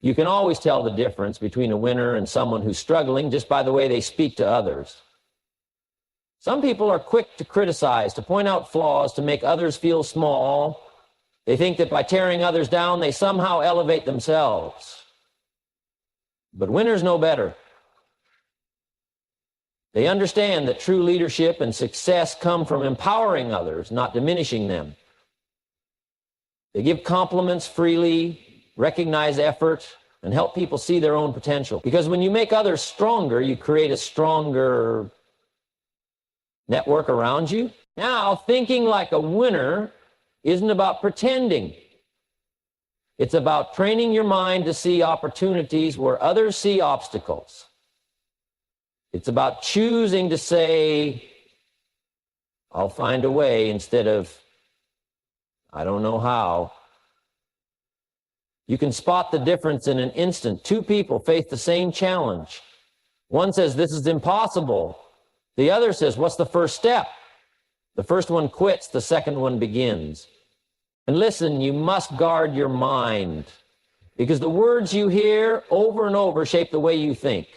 You can always tell the difference between a winner and someone who's struggling just by the way they speak to others. Some people are quick to criticize, to point out flaws, to make others feel small. They think that by tearing others down, they somehow elevate themselves. But winners know better. They understand that true leadership and success come from empowering others, not diminishing them. They give compliments freely, recognize effort, and help people see their own potential. Because when you make others stronger, you create a stronger network around you. Now, thinking like a winner isn't about pretending. It's about training your mind to see opportunities where others see obstacles. It's about choosing to say, I'll find a way, instead of, I don't know how. You can spot the difference in an instant. Two people face the same challenge. One says, this is impossible. The other says, what's the first step? The first one quits, the second one begins. And listen, you must guard your mind, because the words you hear over and over shape the way you think.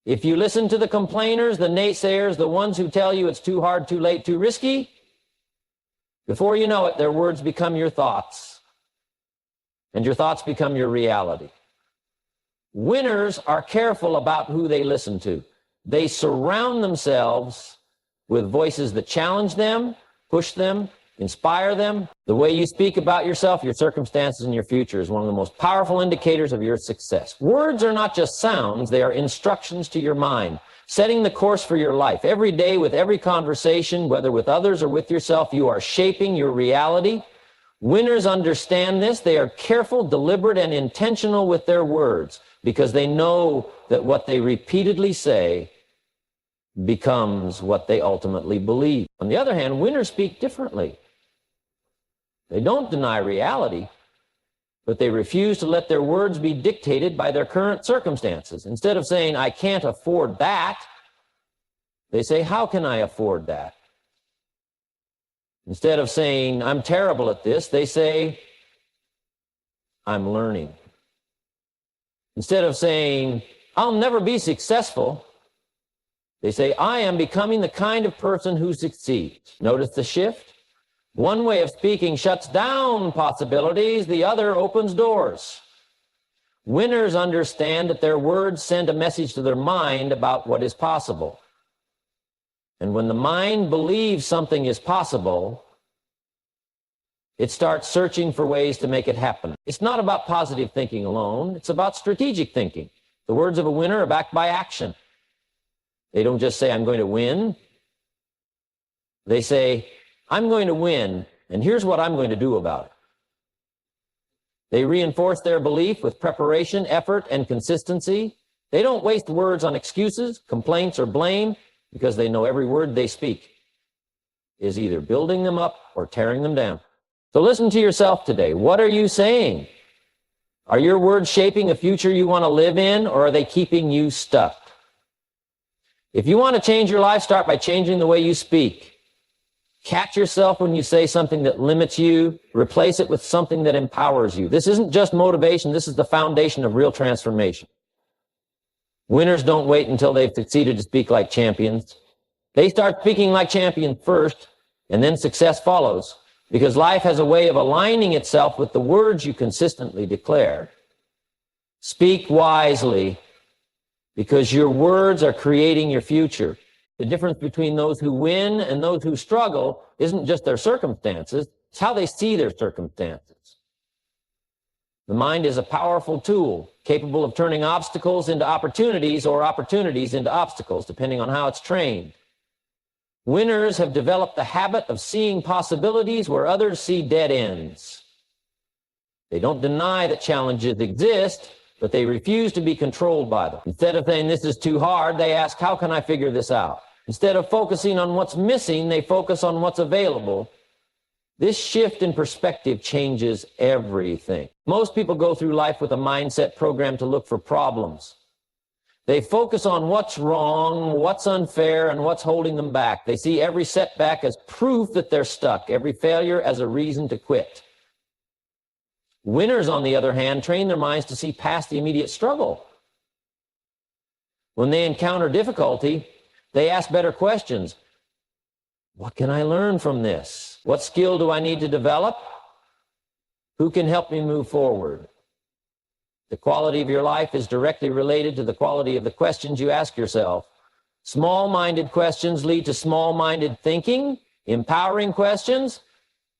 If you listen to the complainers, the naysayers, the ones who tell you it's too hard, too late, too risky, before you know it, their words become your thoughts, and your thoughts become your reality. Winners are careful about who they listen to. They surround themselves with voices that challenge them, push them, inspire them. The way you speak about yourself, your circumstances, and your future is one of the most powerful indicators of your success. Words are not just sounds, they are instructions to your mind, setting the course for your life. Every day, with every conversation, whether with others or with yourself, you are shaping your reality. Winners understand this. They are careful, deliberate, and intentional with their words, because they know that what they repeatedly say becomes what they ultimately believe. On the other hand, winners speak differently. They don't deny reality, but they refuse to let their words be dictated by their current circumstances. Instead of saying, I can't afford that, they say, how can I afford that? Instead of saying, I'm terrible at this, they say, I'm learning. Instead of saying, I'll never be successful, they say, I am becoming the kind of person who succeeds. Notice the shift? One way of speaking shuts down possibilities, the other opens doors. Winners understand that their words send a message to their mind about what is possible. And when the mind believes something is possible, it starts searching for ways to make it happen. It's not about positive thinking alone, it's about strategic thinking. The words of a winner are backed by action. They don't just say, I'm going to win. They say, I'm going to win, and here's what I'm going to do about it. They reinforce their belief with preparation, effort, and consistency. They don't waste words on excuses, complaints, or blame, because they know every word they speak is either building them up or tearing them down. So listen to yourself today. What are you saying? Are your words shaping a future you want to live in, or are they keeping you stuck? If you want to change your life, start by changing the way you speak. Catch yourself when you say something that limits you. Replace it with something that empowers you. This isn't just motivation. This is the foundation of real transformation. Winners don't wait until they've succeeded to speak like champions. They start speaking like champions first, and then success follows, because life has a way of aligning itself with the words you consistently declare. Speak wisely, because your words are creating your future. The difference between those who win and those who struggle isn't just their circumstances, it's how they see their circumstances. The mind is a powerful tool, capable of turning obstacles into opportunities or opportunities into obstacles, depending on how it's trained. Winners have developed the habit of seeing possibilities where others see dead ends. They don't deny that challenges exist, but they refuse to be controlled by them. Instead of saying, this is too hard, they ask, how can I figure this out? Instead of focusing on what's missing, they focus on what's available. This shift in perspective changes everything. Most people go through life with a mindset programmed to look for problems. They focus on what's wrong, what's unfair, and what's holding them back. They see every setback as proof that they're stuck, every failure as a reason to quit. Winners, on the other hand, train their minds to see past the immediate struggle. When they encounter difficulty, they ask better questions. What can I learn from this? What skill do I need to develop? Who can help me move forward? The quality of your life is directly related to the quality of the questions you ask yourself. Small-minded questions lead to small-minded thinking. Empowering questions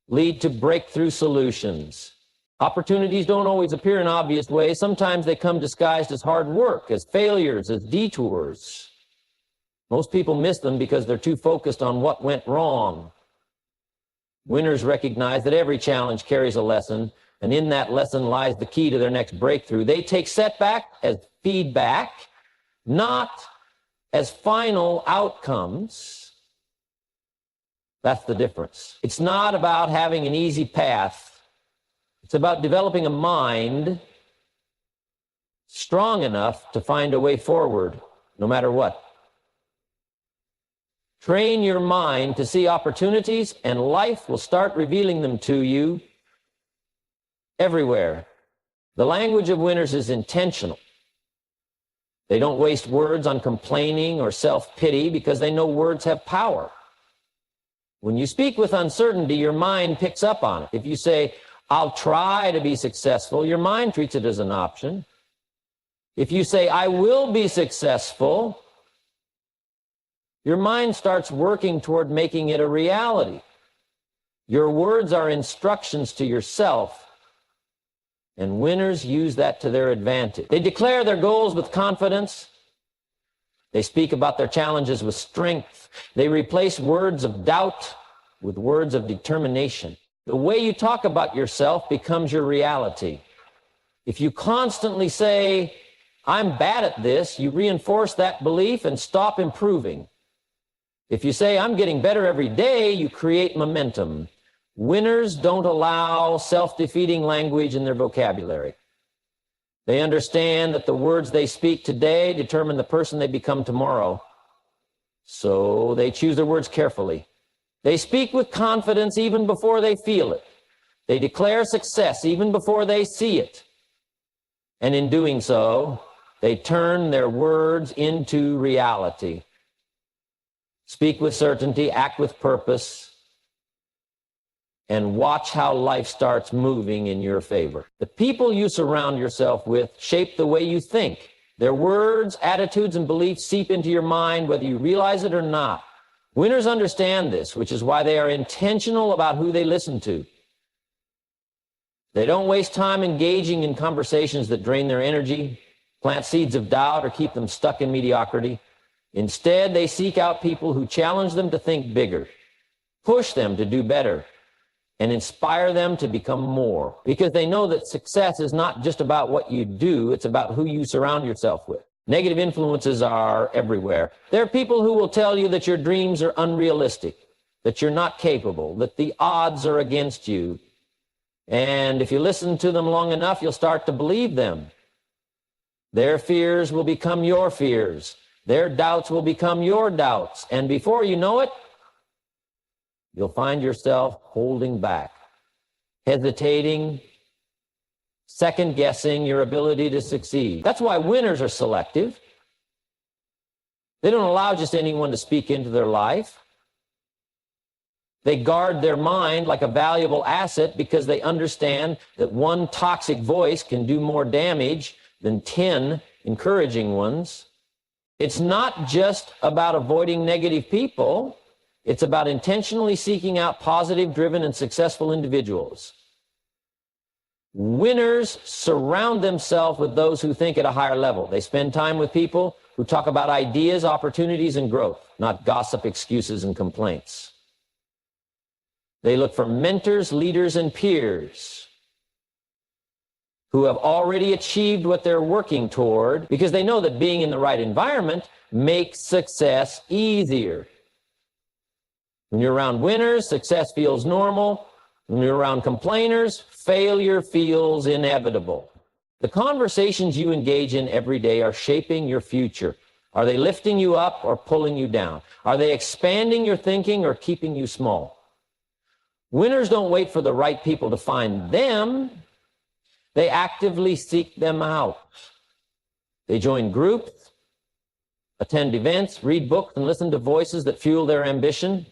lead to breakthrough solutions. Opportunities don't always appear in obvious ways. Sometimes they come disguised as hard work, as failures, as detours. Most people miss them because they're too focused on what went wrong. Winners recognize that every challenge carries a lesson, and in that lesson lies the key to their next breakthrough. They take setback as feedback, not as final outcomes. That's the difference. It's not about having an easy path. It's about developing a mind strong enough to find a way forward, no matter what. Train your mind to see opportunities, and life will start revealing them to you everywhere. The language of winners is intentional. They don't waste words on complaining or self-pity because they know words have power. When you speak with uncertainty, your mind picks up on it. If you say, I'll try to be successful, your mind treats it as an option. If you say, I will be successful, your mind starts working toward making it a reality. Your words are instructions to yourself, and winners use that to their advantage. They declare their goals with confidence. They speak about their challenges with strength. They replace words of doubt with words of determination. The way you talk about yourself becomes your reality. If you constantly say, I'm bad at this, you reinforce that belief and stop improving. If you say, I'm getting better every day, you create momentum. Winners don't allow self-defeating language in their vocabulary. They understand that the words they speak today determine the person they become tomorrow. So they choose their words carefully. They speak with confidence even before they feel it. They declare success even before they see it. And in doing so, they turn their words into reality. Speak with certainty, act with purpose, and watch how life starts moving in your favor. The people you surround yourself with shape the way you think. Their words, attitudes, and beliefs seep into your mind whether you realize it or not. Winners understand this, which is why they are intentional about who they listen to. They don't waste time engaging in conversations that drain their energy, plant seeds of doubt, or keep them stuck in mediocrity. Instead, they seek out people who challenge them to think bigger, push them to do better, and inspire them to become more. Because they know that success is not just about what you do, it's about who you surround yourself with. Negative influences are everywhere. There are people who will tell you that your dreams are unrealistic, that you're not capable, that the odds are against you. And if you listen to them long enough, you'll start to believe them. Their fears will become your fears. Their doubts will become your doubts. And before you know it, you'll find yourself holding back, hesitating, second-guessing your ability to succeed. That's why winners are selective. They don't allow just anyone to speak into their life. They guard their mind like a valuable asset because they understand that one toxic voice can do more damage than 10 encouraging ones. It's not just about avoiding negative people. It's about intentionally seeking out positive, driven, and successful individuals. Winners surround themselves with those who think at a higher level. They spend time with people who talk about ideas, opportunities, and growth, not gossip, excuses, and complaints. They look for mentors, leaders, and peers who have already achieved what they're working toward because they know that being in the right environment makes success easier. When you're around winners, success feels normal. When you're around complainers, failure feels inevitable. The conversations you engage in every day are shaping your future. Are they lifting you up or pulling you down? Are they expanding your thinking or keeping you small? Winners don't wait for the right people to find them. They actively seek them out. They join groups, attend events, read books, and listen to voices that fuel their ambition.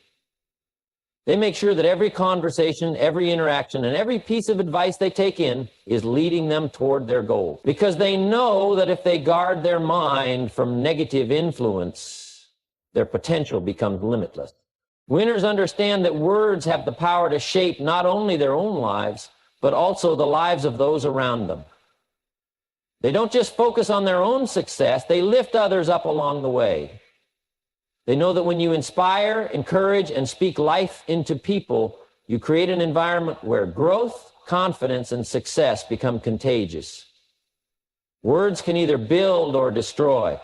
They make sure that every conversation, every interaction, and every piece of advice they take in is leading them toward their goal. Because they know that if they guard their mind from negative influence, their potential becomes limitless. Winners understand that words have the power to shape not only their own lives, but also the lives of those around them. They don't just focus on their own success, they lift others up along the way. They know that when you inspire, encourage, and speak life into people, you create an environment where growth, confidence, and success become contagious. Words can either build or destroy,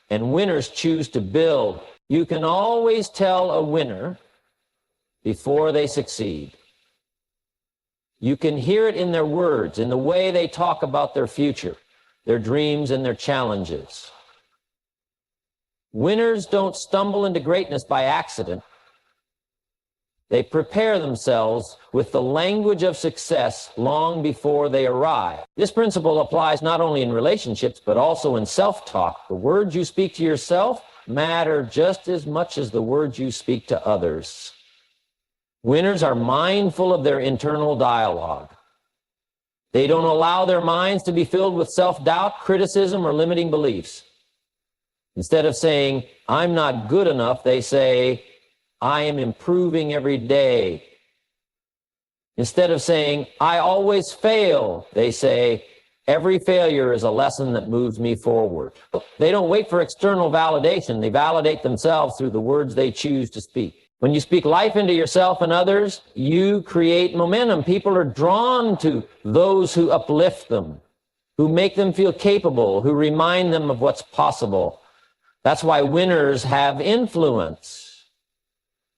and winners choose to build. You can always tell a winner before they succeed. You can hear it in their words, in the way they talk about their future, their dreams, and their challenges. Winners don't stumble into greatness by accident. They prepare themselves with the language of success long before they arrive. This principle applies not only in relationships, but also in self-talk. The words you speak to yourself matter just as much as the words you speak to others. Winners are mindful of their internal dialogue. They don't allow their minds to be filled with self-doubt, criticism, or limiting beliefs. Instead of saying, I'm not good enough, they say, I am improving every day. Instead of saying, I always fail, they say, every failure is a lesson that moves me forward. They don't wait for external validation. They validate themselves through the words they choose to speak. When you speak life into yourself and others, you create momentum. People are drawn to those who uplift them, who make them feel capable, who remind them of what's possible. That's why winners have influence.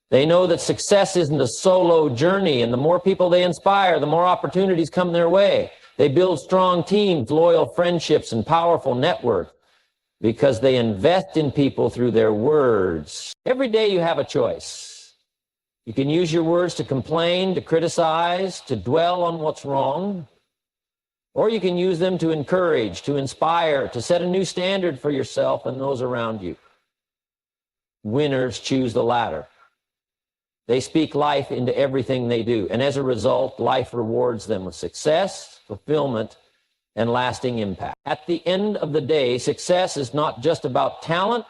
They know that success isn't a solo journey, and the more people they inspire, the more opportunities come their way. They build strong teams, loyal friendships, and powerful networks because they invest in people through their words. Every day you have a choice. You can use your words to complain, to criticize, to dwell on what's wrong. Or you can use them to encourage, to inspire, to set a new standard for yourself and those around you. Winners choose the latter. They speak life into everything they do, and as a result, life rewards them with success, fulfillment, and lasting impact. At the end of the day, success is not just about talent,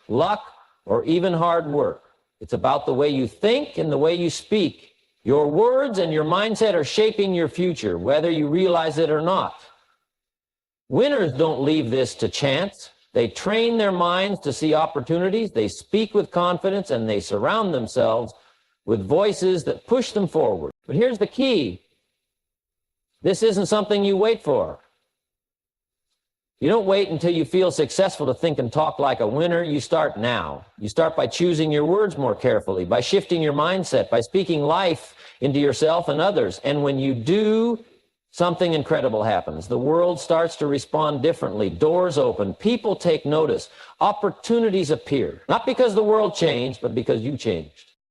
luck, or even hard work. It's about the way you think and the way you speak. Your words and your mindset are shaping your future, whether you realize it or not. Winners don't leave this to chance. They train their minds to see opportunities, they speak with confidence, and they surround themselves with voices that push them forward. But here's the key. This isn't something you wait for. You don't wait until you feel successful to think and talk like a winner. You start now. You start by choosing your words more carefully, by shifting your mindset, by speaking life into yourself and others. And when you do, something incredible happens. The world starts to respond differently. Doors open. People take notice. Opportunities appear. Not because the world changed, but because you changed.